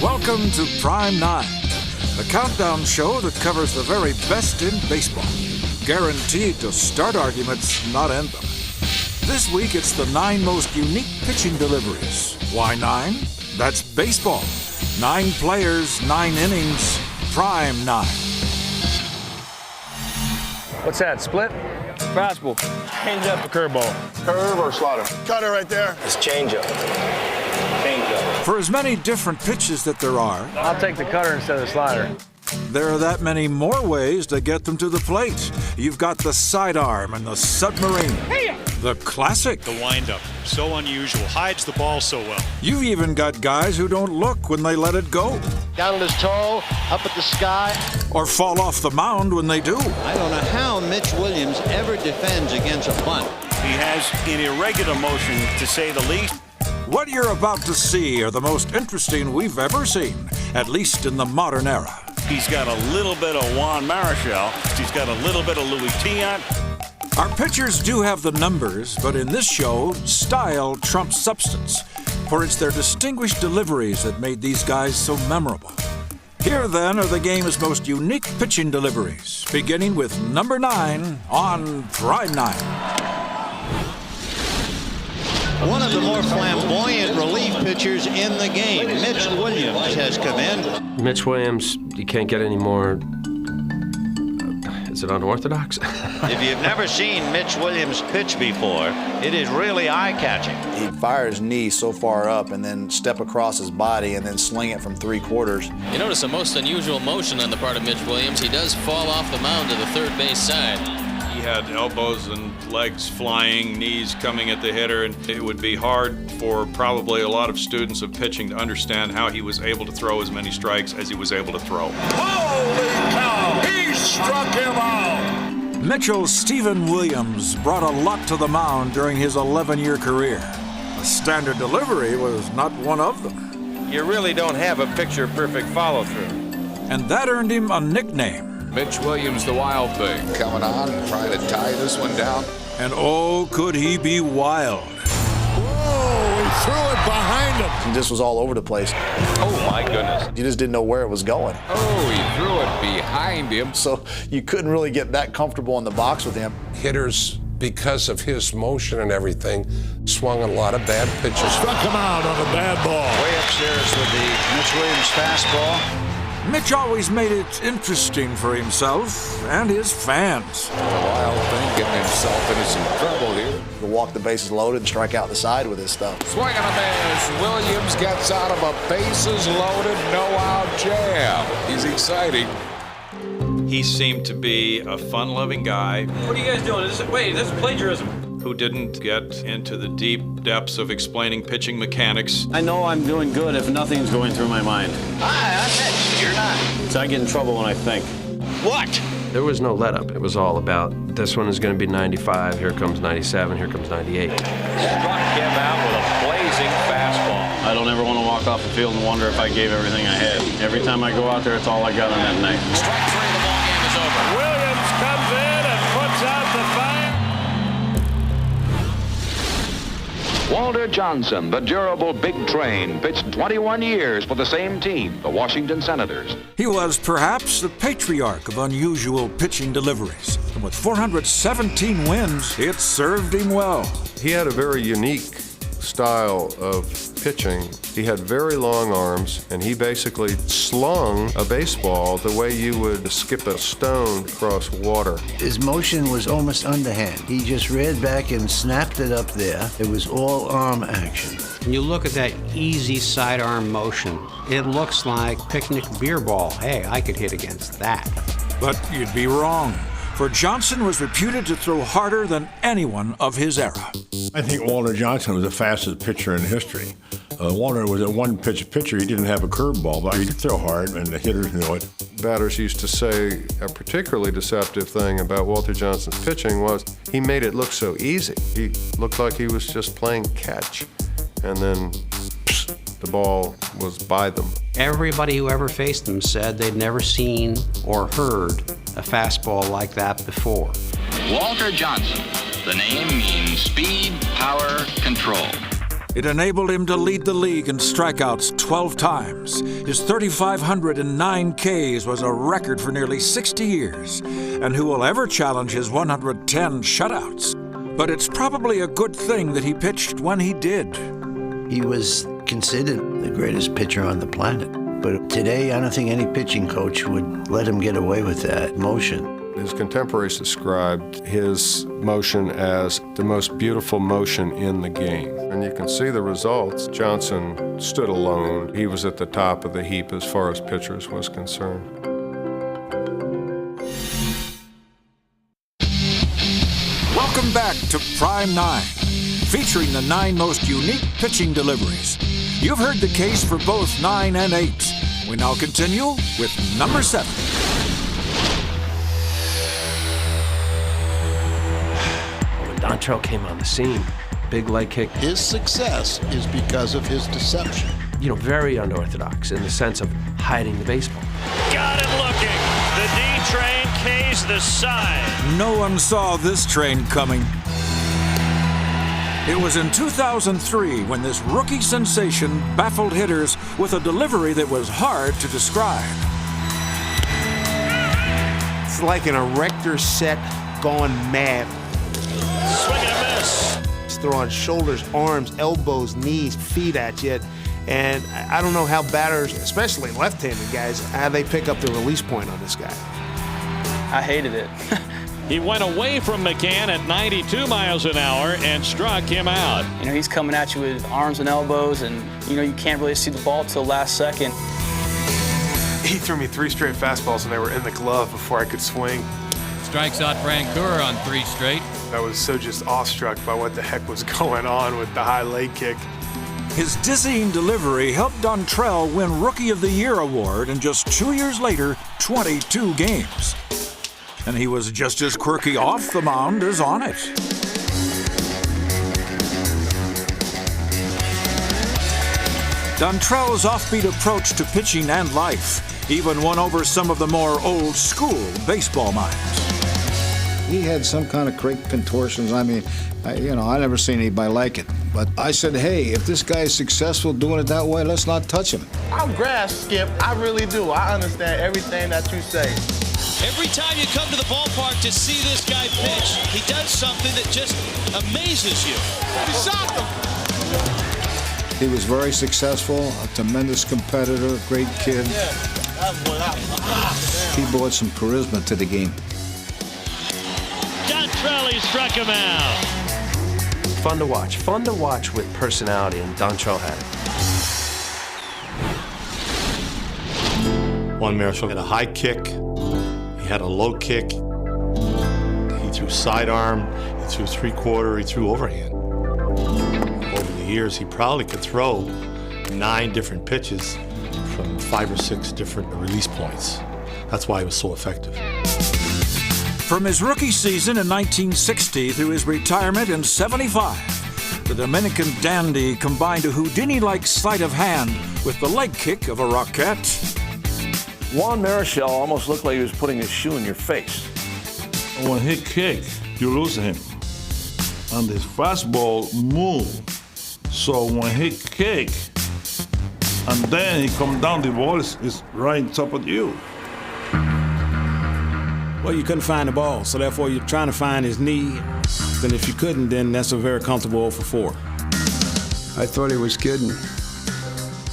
Welcome to Prime 9, the countdown show that covers the very best in baseball. Guaranteed to start arguments, not end them. This week, it's the 9 most unique pitching deliveries. Why 9? That's baseball. 9 players, 9 innings, Prime 9. What's that, split? Fastball. Change up. A curveball. Curve or slider? Cutter right there. It's change up. For as many different pitches that there are, I'll take the cutter instead of the slider. there are that many more ways to get them to the plate. You've got the sidearm and the submarine. The classic. The windup, so unusual, hides the ball so well. You've even got guys who don't look when they let it go, Down at his toe, up at the sky. or fall off the mound when they do. I don't know how Mitch Williams ever defends against a bunt. He has an irregular motion, to say the least. What you're about to see are the most interesting we've ever seen, at least in the modern era. He's got a little bit of Juan Marichal. He's got a little bit of Louis Tiant. Our pitchers do have the numbers, but in this show, style trumps substance, for it's their distinguished deliveries that made these guys so memorable. Here, then, are the game's most unique pitching deliveries, beginning with number 9 on Prime 9. One of the more flamboyant relief pitchers in the game, Mitch Williams, has come in. Mitch Williams, you can't get any more. Is it unorthodox? If you've never seen Mitch Williams pitch before, it is really eye-catching. He'd fire his knee so far up and then step across his body and then sling it from 3/4. You notice a most unusual motion on the part of Mitch Williams. He does fall off the mound to the third base side. He had elbows and legs flying, knees coming at the hitter, and it would be hard for probably a lot of students of pitching to understand how he was able to throw as many strikes as he was able to throw. Holy cow! He struck him out! Mitchell Stephen Williams brought a lot to the mound during his 11-year career. A standard delivery was not one of them. You really don't have a picture-perfect follow-through. And that earned him a nickname. Mitch Williams, the wild thing. Coming on, trying to tie this one down. And oh, could he be wild. Whoa, he threw it behind him. He just was all over the place. Oh, my goodness. You just didn't know where it was going. Oh, he threw it behind him. So you couldn't really get that comfortable in the box with him. Hitters, because of his motion and everything, swung a lot of bad pitches. Struck him out on a bad ball. Way upstairs with the Mitch Williams fastball. Mitch always made it interesting for himself and his fans. The wild thing getting himself into some trouble here. He'll walk the bases loaded and strike out the side with his stuff. Swing and a miss. Williams gets out of a bases loaded, no-out jam. He's exciting. He seemed to be a fun-loving guy What are you guys doing? This is plagiarism. who didn't get into the deep depths of explaining pitching mechanics. I know I'm doing good if nothing's going through my mind. Hi, I'm Mitch. You're not. So I get in trouble when I think. What? There was no let up. It was all about this one is going to be 95, here comes 97, here comes 98. Struck him out with a blazing fastball. I don't ever want to walk off the field and wonder if I gave everything I had. Every time I go out there, it's all I got on that night. Strike 3, the ball game is over. Williams comes in and puts out the fire. Walter Johnson, the durable big train, pitched 21 years for the same team, the Washington Senators. He was perhaps the patriarch of unusual pitching deliveries. And with 417 wins, it served him well. He had a very unique style of pitching. He had very long arms, and he basically slung a baseball the way you would skip a stone across water. His motion was almost underhand. He just reared back and snapped it up there. It was all arm action. When you look at that easy sidearm motion, it looks like picnic beer ball. Hey, I could hit against that. But you'd be wrong, for Johnson was reputed to throw harder than anyone of his era. I think Walter Johnson was the fastest pitcher in history. Walter was a one-pitch pitcher. He didn't have a curveball, but he could throw hard, and the hitters knew it. Batters used to say a particularly deceptive thing about Walter Johnson's pitching was he made it look so easy. He looked like he was just playing catch, and then the ball was by them. Everybody who ever faced him said they'd never seen or heard a fastball like that before. Walter Johnson. The name means speed, power, control. It enabled him to lead the league in strikeouts 12 times. His 3,509 Ks was a record for nearly 60 years. And who will ever challenge his 110 shutouts? But it's probably a good thing that he pitched when he did. He was considered the greatest pitcher on the planet. But today, I don't think any pitching coach would let him get away with that motion. His contemporaries described his motion as the most beautiful motion in the game. And you can see the results. Johnson stood alone. He was at the top of the heap as far as pitchers was concerned. Welcome back to Prime 9, featuring the 9 most unique pitching deliveries. You've heard the case for both 9 and 8. We now continue with number 7. Dontrelle came on the scene, big leg kick. His success is because of his deception. You know, very unorthodox in the sense of hiding the baseball. Got him looking. The D train K's the side. No one saw this train coming. It was in 2003 when this rookie sensation baffled hitters with a delivery that was hard to describe. It's like an erector set gone mad. Swing and a miss. He's throwing shoulders, arms, elbows, knees, feet at you. And I don't know how batters, especially left-handed guys, how they pick up the release point on this guy. I hated it. He went away from McCann at 92 miles an hour and struck him out. You know, he's coming at you with arms and elbows, and, you know, you can't really see the ball till last second. He threw me 3 straight fastballs, and they were in the glove before I could swing. Strikes out Brancour on 3 straight. I was so just awestruck by what the heck was going on with the high leg kick. His dizzying delivery helped Dontrelle win Rookie of the Year award in just 2 years later, 22 games. And he was just as quirky off the mound as on it. Dontrelle's offbeat approach to pitching and life even won over some of the more old-school baseball minds. He had some kind of great contortions. I mean, I never seen anybody like it. But I said, hey, if this guy is successful doing it that way, let's not touch him. I grasp, Skip. I really do. I understand everything that you say. Every time you come to the ballpark to see this guy pitch, he does something that just amazes you. He shocked him. He was very successful, a tremendous competitor, great kid. He brought some charisma to the game. Dontrelle struck him out. Fun to watch with personality, and Dontrelle had it. Juan Marichal had a high kick, he had a low kick, he threw sidearm, he threw 3/4, he threw overhand. Over the years, he probably could throw 9 different pitches from 5 or 6 different release points. That's why he was so effective. From his rookie season in 1960 through his retirement in 75, the Dominican dandy combined a Houdini-like sleight of hand with the leg kick of a rocket. Juan Marichal almost looked like he was putting his shoe in your face. When he kicks, you lose him. And his fastball moves. So when he kicks, and then he comes down, the ball is right on top of you. Well, you couldn't find the ball, so therefore you're trying to find his knee. Then if you couldn't, then that's a very comfortable 0 for 4. I thought he was kidding.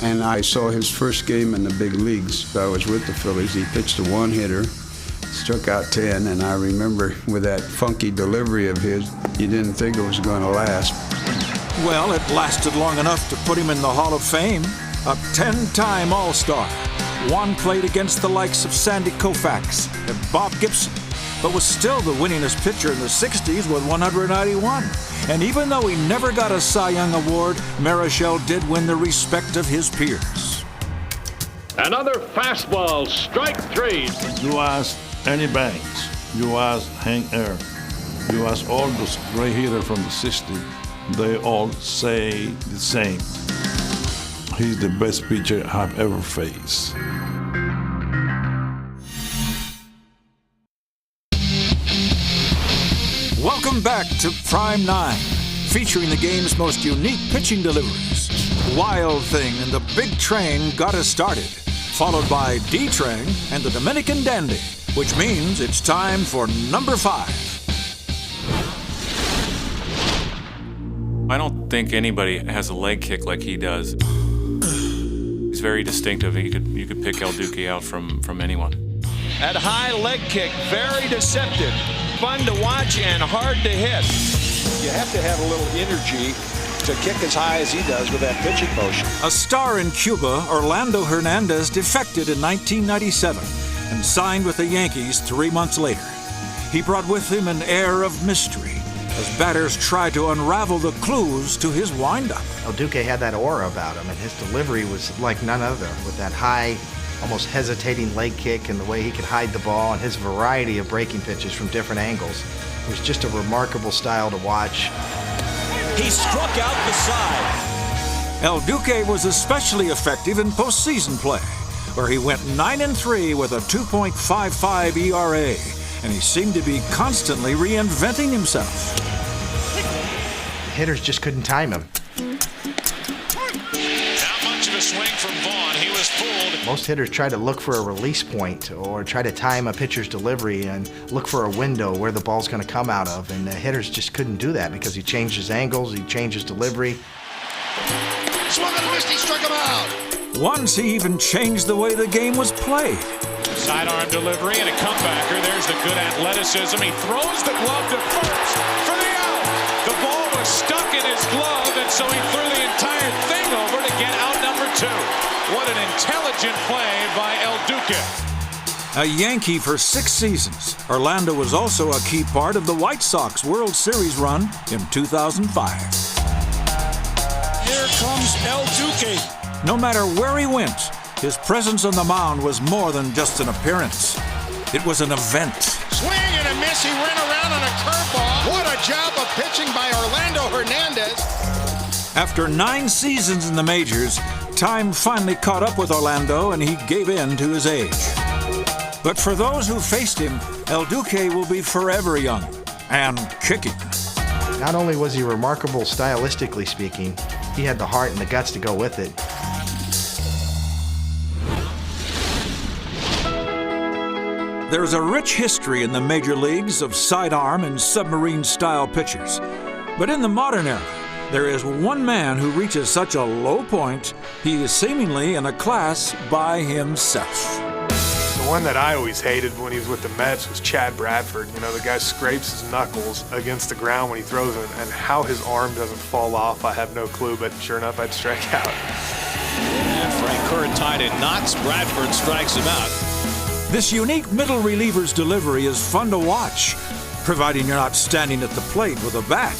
And I saw his first game in the big leagues. I was with the Phillies. He pitched a one-hitter, struck out 10, and I remember with that funky delivery of his, you didn't think it was going to last. Well, it lasted long enough to put him in the Hall of Fame. A 10-time All-Star. Juan played against the likes of Sandy Koufax and Bob Gibson, but was still the winningest pitcher in the 60s with 191. And even though he never got a Cy Young Award, Marichal did win the respect of his peers. Another fastball, strike 3. You ask Ernie Banks, you ask Hank Aaron, you ask all those great hitters from the 60s, they all say the same. He's the best pitcher I've ever faced. Welcome back to Prime 9, featuring the game's most unique pitching deliveries. Wild Thing and the Big Train got us started, followed by D-Train and the Dominican Dandy, which means it's time for number 5. I don't think anybody has a leg kick like he does. He's very distinctive. You could pick El Duque out from anyone. That high leg kick, very deceptive. Fun to watch and hard to hit. You have to have a little energy to kick as high as he does with that pitching motion. A star in Cuba, Orlando Hernandez defected in 1997 and signed with the Yankees 3 months later. He brought with him an air of mystery as batters tried to unravel the clues to his windup. El Duque had that aura about him, and his delivery was like none other, with that high, almost hesitating leg kick and the way he could hide the ball and his variety of breaking pitches from different angles. It was just a remarkable style to watch. He struck out the side. El Duque was especially effective in postseason play, where he went 9-3 with a 2.55 ERA, and he seemed to be constantly reinventing himself. Hitters just couldn't time him. Not much of a swing from Vaughn. He was fooled. Most hitters try to look for a release point or try to time a pitcher's delivery and look for a window where the ball's going to come out of, and the hitters just couldn't do that because he changed his angles, he changed his delivery. Swung and missed, he struck him out. Once he even changed the way the game was played. Sidearm delivery and a comebacker. There's the good athleticism. He throws the glove to first for the out. The ball was stuck in his glove, and so he threw the entire thing over to get out number 2. What an intelligent play by El Duque. A Yankee for 6 seasons, Orlando was also a key part of the White Sox World Series run in 2005. Here comes El Duque. No matter where he went, his presence on the mound was more than just an appearance. It was an event. Swing and a miss. He ran around on a curveball. What a job of pitching by Orlando Hernandez. After 9 seasons in the majors, time finally caught up with Orlando and he gave in to his age. But for those who faced him, El Duque will be forever young and kicking. Not only was he remarkable stylistically speaking, he had the heart and the guts to go with it. There's a rich history in the major leagues of sidearm and submarine-style pitchers. But in the modern era, there is one man who reaches such a low point, he is seemingly in a class by himself. The one that I always hated when he was with the Mets was Chad Bradford. You know, the guy scrapes his knuckles against the ground when he throws it, and how his arm doesn't fall off, I have no clue, but sure enough, I'd strike out. And Frank Curran tied in knots. Bradford strikes him out. This unique middle reliever's delivery is fun to watch, providing you're not standing at the plate with a bat.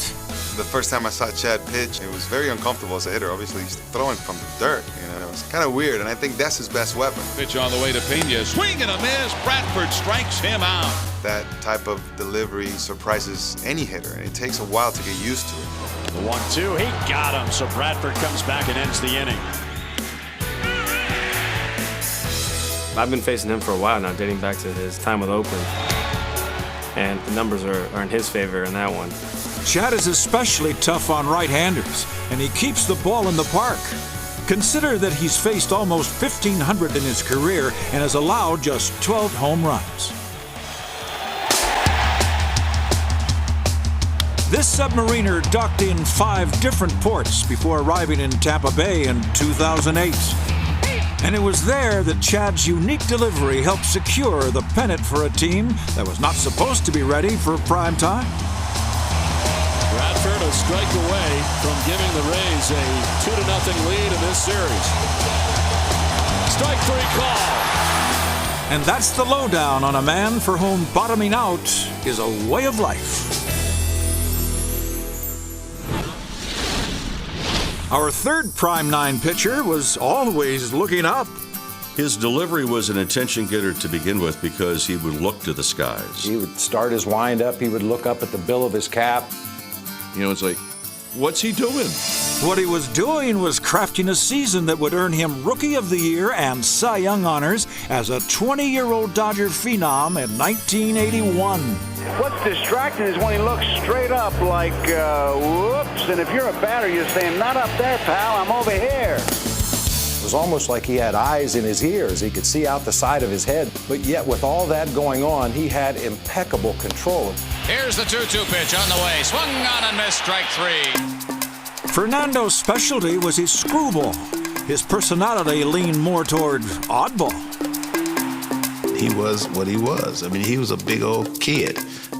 The first time I saw Chad pitch, it was very uncomfortable as a hitter. Obviously, he's throwing from the dirt. You know, it was kind of weird, and I think that's his best weapon. Pitch on the way to Pena. Swing and a miss. Bradford strikes him out. That type of delivery surprises any hitter, and it takes a while to get used to it. The 1-2, he got him, so Bradford comes back and ends the inning. I've been facing him for a while now, dating back to his time with Oakland. And the numbers are in his favor in that one. Chad is especially tough on right-handers, and he keeps the ball in the park. Consider that he's faced almost 1,500 in his career and has allowed just 12 home runs. This submariner docked in 5 different ports before arriving in Tampa Bay in 2008. And it was there that Chad's unique delivery helped secure the pennant for a team that was not supposed to be ready for prime time. Bradford a strike away from giving the Rays a 2-0 lead in this series. Strike 3 call. And that's the lowdown on a man for whom bottoming out is a way of life. Our third Prime 9 pitcher was always looking up. His delivery was an attention getter to begin with because he would look to the skies. He would start his windup, he would look up at the bill of his cap. You know, it's like, what's he doing? What he was doing was crafting a season that would earn him Rookie of the Year and Cy Young honors as a 20-year-old Dodger phenom in 1981. What's distracting is when he looks straight up like, whoops, and if you're a batter, you're saying, not up there, pal, I'm over here. It was almost like he had eyes in his ears. He could see out the side of his head, but yet with all that going on, he had impeccable control. Here's the 2-2 pitch on the way. Swung on and missed, strike 3. Fernando's specialty was his screwball. His personality leaned more toward oddball. He was what he was. I mean, he was a big old kid,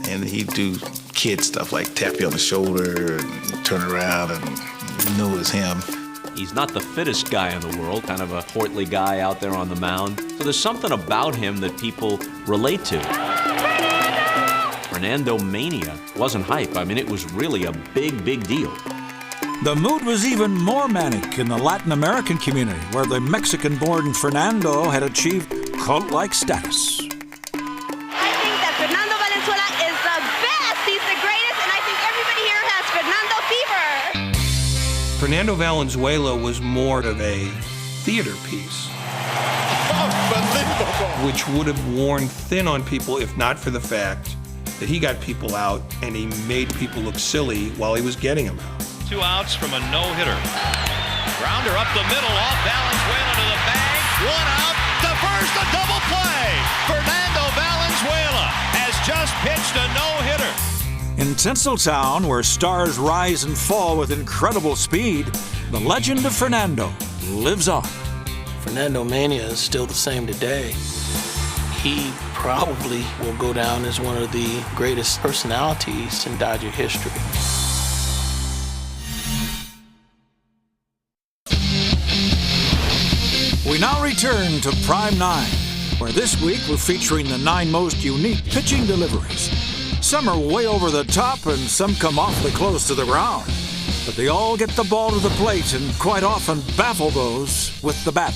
and he'd do kid stuff like tap you on the shoulder and turn around, and you knew it was him. He's not the fittest guy in the world, kind of a portly guy out there on the mound. So there's something about him that people relate to. Fernando mania wasn't hype. I mean, it was really a big, big deal. The mood was even more manic in the Latin American community, where the Mexican-born Fernando had achieved cult-like status. I think that Fernando Valenzuela is the best. He's the greatest, and I think everybody here has Fernando fever. Fernando Valenzuela was more of a theater piece, which would have worn thin on people if not for the fact that he got people out and he made people look silly while he was getting them out. 2 outs from a no-hitter. Grounder up the middle, off Valenzuela to the bag. 1 out, the first, a double play. Fernando Valenzuela has just pitched a no-hitter. In Tinseltown, where stars rise and fall with incredible speed, the legend of Fernando lives on. Fernando mania is still the same today. He probably will go down as one of the greatest personalities in Dodger history. We now return to Prime 9, where this week we're featuring the 9 most unique pitching deliveries. Some are way over the top and some come awfully close to the ground. But they all get the ball to the plate and quite often baffle those with the bat.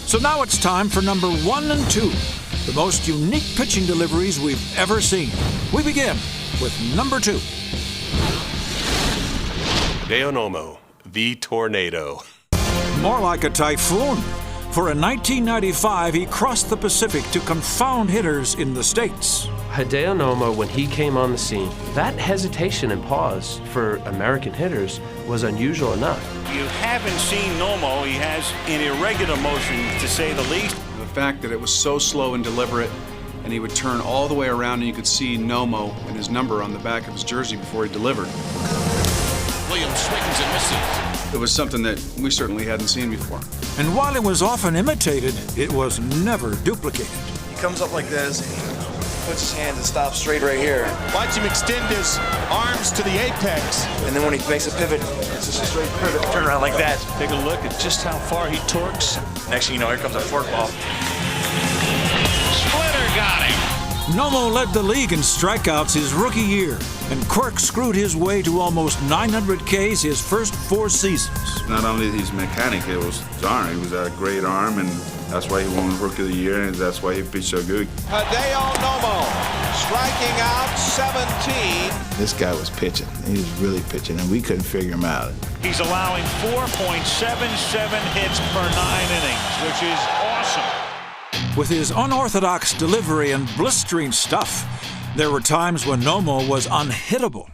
So now it's time for number 1 and 2, the most unique pitching deliveries we've ever seen. We begin with number 2. Hideo Nomo, the tornado. More like a typhoon, for in 1995 he crossed the Pacific to confound hitters in the States. Hideo Nomo, when he came on the scene, that hesitation and pause for American hitters was unusual enough. You haven't seen Nomo. He has an irregular motion, to say the least. The fact that it was so slow and deliberate, and he would turn all the way around and you could see Nomo and his number on the back of his jersey before he delivered. Williams swings and misses. It was something that we certainly hadn't seen before. And while it was often imitated, it was never duplicated. He comes up like this, puts his hands and stops straight right here. Watch him extend his arms to the apex. And then when he makes a pivot, it's just a straight pivot, turn around like that. Take a look at just how far he torques. Next thing you know, here comes a forkball. Splitter got him. Nomo led the league in strikeouts his rookie year, and corkscrewed his way to almost 900 Ks his first 4 seasons. Not only his mechanic, it was his arm. He was a great arm, and that's why he won Rookie of the Year, and that's why he pitched so good. Hideo Nomo, striking out 17. This guy was pitching. He was really pitching, and we couldn't figure him out. He's allowing 4.77 hits per 9 innings, which is awesome. With his unorthodox delivery and blistering stuff, there were times when Nomo was unhittable,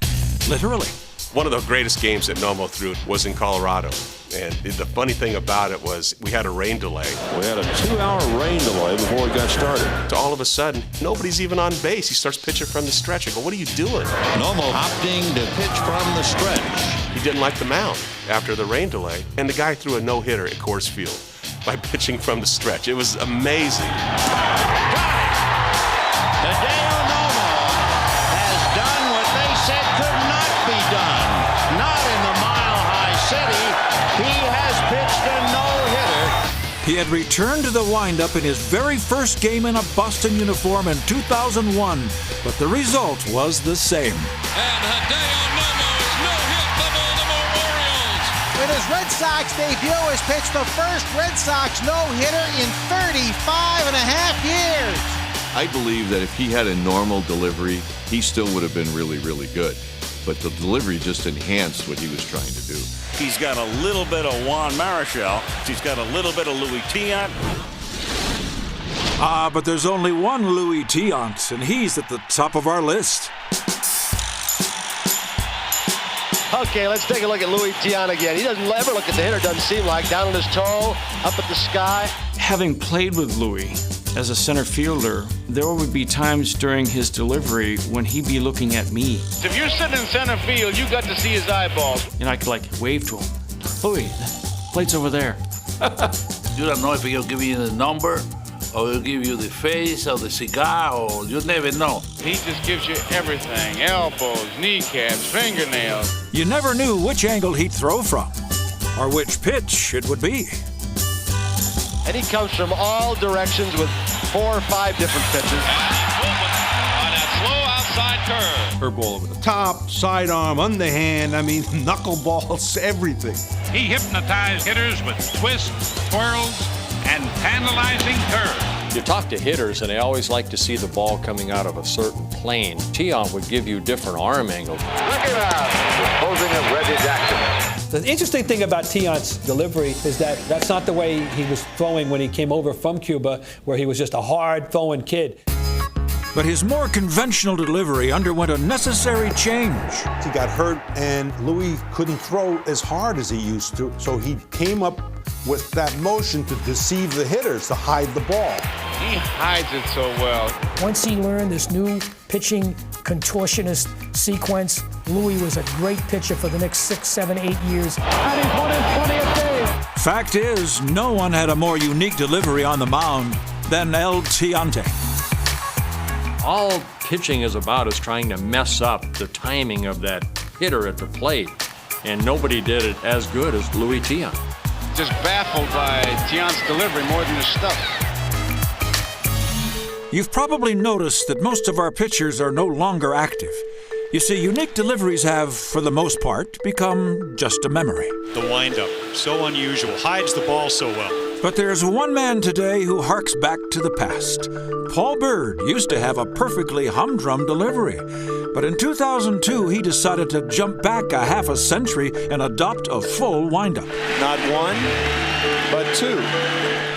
literally. One of the greatest games that Nomo threw was in Colorado. And the funny thing about it was we had a rain delay. We had a 2-hour rain delay before we got started. So all of a sudden, nobody's even on base. He starts pitching from the stretch. I go, what are you doing? Nomo opting to pitch from the stretch. He didn't like the mound after the rain delay. And the guy threw a no-hitter at Coors Field by pitching from the stretch. It was amazing. Hideo Nomo has done what they said could not be done. Not in the Mile High City. He has pitched a no-hitter. He had returned to the windup in his very first game in a Boston uniform in 2001, but the result was the same. And Hideo Nomo is no-hit the Baltimore Orioles. In his Red Sox debut, has pitched the first Red Sox no-hitter in 35 and a half years. I believe that if he had a normal delivery, he still would have been really, really good. But the delivery just enhanced what he was trying to do. He's got a little bit of Juan Marichal. He's got a little bit of Louis Tiant. But there's only one Louis Tiant, and he's at the top of our list. Okay, let's take a look at Louis Tiant again. He doesn't ever look at the hitter, doesn't seem like. Down on his toe, up at the sky. Having played with Louis as a center fielder, there would be times during his delivery when he'd be looking at me. If you're sitting in center field, you got to see his eyeballs. And I could wave to him. Louis, the plate's over there. You don't know if he'll give you the number, or he'll give you the face, or the cigar, or you never know. He just gives you everything. Elbows, kneecaps, fingernails. You never knew which angle he'd throw from, or which pitch it would be. And he comes from all directions with 4 or 5 different pitches. On that slow outside curve. Curveball over the top, sidearm, underhand, knuckleballs, everything. He hypnotized hitters with twists, twirls, and tantalizing curves. You talk to hitters, and they always like to see the ball coming out of a certain plane. Tiant would give you different arm angles. Disposing of Reggie Jackson. The interesting thing about Tiant's delivery is that that's not the way he was throwing when he came over from Cuba, where he was just a hard-throwing kid. But his more conventional delivery underwent a necessary change. He got hurt, and Louis couldn't throw as hard as he used to, so he came up with that motion to deceive the hitters, to hide the ball. He hides it so well. Once he learned this new pitching contortionist sequence, Louis was a great pitcher for the next 6, 7, 8 years. And he's won his 20th game. Fact is, no one had a more unique delivery on the mound than El Tiante. All pitching is about is trying to mess up the timing of that hitter at the plate, and nobody did it as good as Louis Tiant. Just baffled by Tiant's delivery more than his stuff. You've probably noticed that most of our pitchers are no longer active. You see, unique deliveries have, for the most part, become just a memory. The windup, so unusual, hides the ball so well. But there's one man today who harks back to the past. Paul Byrd used to have a perfectly humdrum delivery. But in 2002, he decided to jump back a half a century and adopt a full windup. Not one, but 2.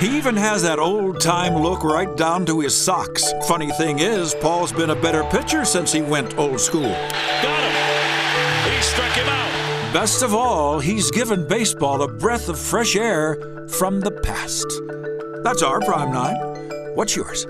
He even has that old-time look right down to his socks. Funny thing is, Paul's been a better pitcher since he went old school. Got him. He struck him out. Best of all, he's given baseball a breath of fresh air from the past. That's our Prime 9. What's yours?